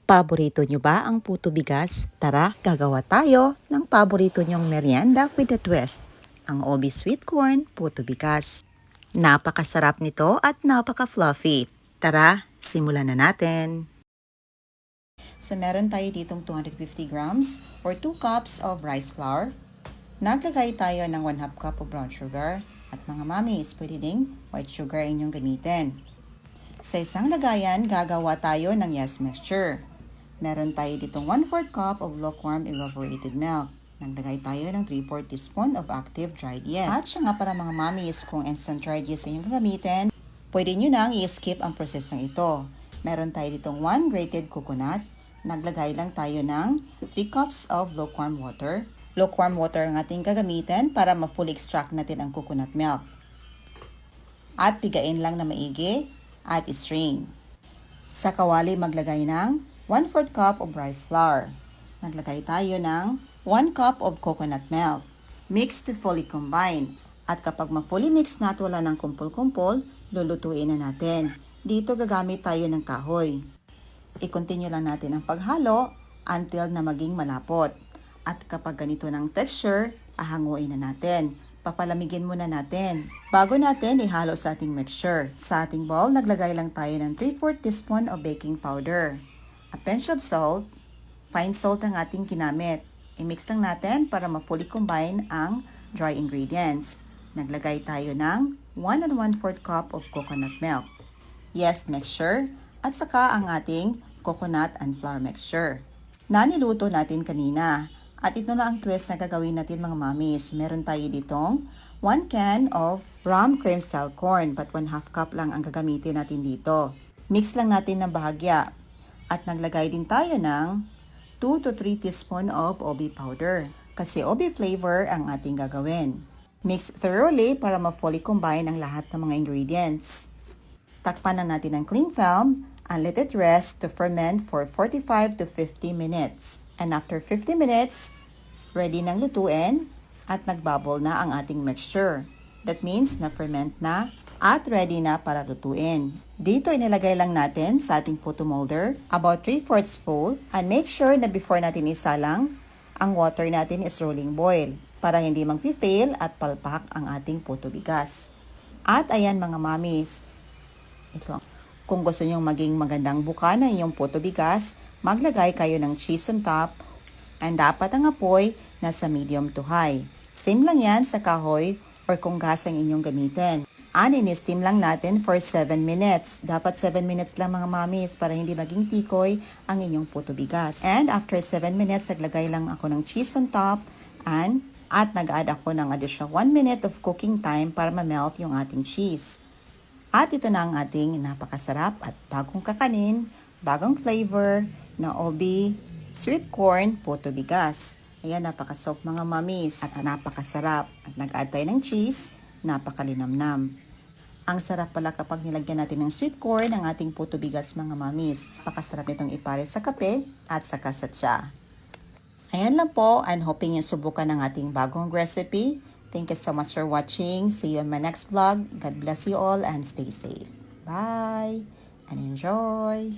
Paborito nyo ba ang puto bigas? Tara, gagawa tayo ng paborito nyong merienda with a twist. Ang Obi Sweet Corn Puto Bigas. Napakasarap nito at napaka-fluffy. Tara, simulan na natin. So meron tayo ditong 250 grams or 2 cups of rice flour. Naglagay tayo ng 1/2 cup of brown sugar. At mga mamis, pwede ding white sugar inyong gamitin. Sa isang lagayan, gagawa tayo ng yes mixture. Meron tayo ditong 1/4 cup of lukewarm evaporated milk. Naglagay tayo ng 3/4 teaspoon of active dried yeast. At siya nga para mga mamis, kung instant dried yeast ay yung gagamitin, pwede nyo nang i-skip ang prosesong ito. Meron tayo ditong 1 grated coconut. Naglagay lang tayo ng 3 cups of lukewarm water. Lukewarm water ang ating gagamitin para ma-fully extract natin ang coconut milk. At pigain lang na maigi at strain. Sa kawali maglagay ng 1/4 cup of rice flour. Naglagay tayo ng 1 cup of coconut milk. Mix to fully combine. At kapag ma-fully mix na at wala ng kumpol-kumpol, lulutuin na natin. Dito gagamit tayo ng kahoy. I-continue lang natin ang paghalo until na maging malapot. At kapag ganito ng texture, ahanguin na natin. Papalamigin muna natin. Bago natin ihalo sa ating mixture. Sa ating bowl, naglagay lang tayo ng 3/4 teaspoon of baking powder. A pinch of salt, fine salt ang ating ginamit. I-mix lang natin para ma-fully combine ang dry ingredients. Naglagay tayo ng 1 1/4 cup of coconut milk. Yes mixture at saka ang ating coconut and flour mixture. Na niluto natin kanina. At ito na ang twist na gagawin natin mga mamis. Meron tayo ditong 1 can of rum cream style corn but 1/2 cup lang ang gagamitin natin dito. Mix lang natin ng bahagya. At naglagay din tayo ng 2 to 3 teaspoon of Obi powder. Kasi Obi flavor ang ating gagawin. Mix thoroughly para ma-fully combine ang lahat ng mga ingredients. Takpan lang natin ng cling film and let it rest to ferment for 45 to 50 minutes. And after 50 minutes, ready nang lutuin at nagbubble na ang ating mixture. That means na-ferment na at ready na para lutuin. Dito inilagay lang natin sa ating puto molder about 3/4 full and make sure na before natin isalang, ang water natin is rolling boil para hindi mag-fail at palpak ang ating puto bigas. At ayan mga mamis, ito. Kung gusto nyong maging magandang buka ng iyong puto bigas, maglagay kayo ng cheese on top and dapat ang apoy nasa medium to high. Same lang yan sa kahoy or kung gas ang inyong gamitin. In-steam lang natin for 7 minutes. Dapat 7 minutes lang mga mamis para hindi maging tikoy ang inyong puto bigas. And after 7 minutes, naglagay lang ako ng cheese on top at nag-add ako ng additional 1 minute of cooking time para ma-melt yung ating cheese. At ito na ang ating napakasarap at bagong kakanin, bagong flavor na Obi Sweet Corn Puto Bigas. Ayan, napaka-soft mga mamis at napakasarap. At nag-add tayo ng cheese, napakalinamnam. Ang sarap pala kapag nilagyan natin ng sweet corn ang ating puto bigas mga mamis. Napakasarap nitong ipare sa kape at sa kasatsa. Ayan lang po, and hoping yung subukan ng ating bagong recipe. Thank you so much for watching. See you in my next vlog. God bless you all and stay safe. Bye and enjoy!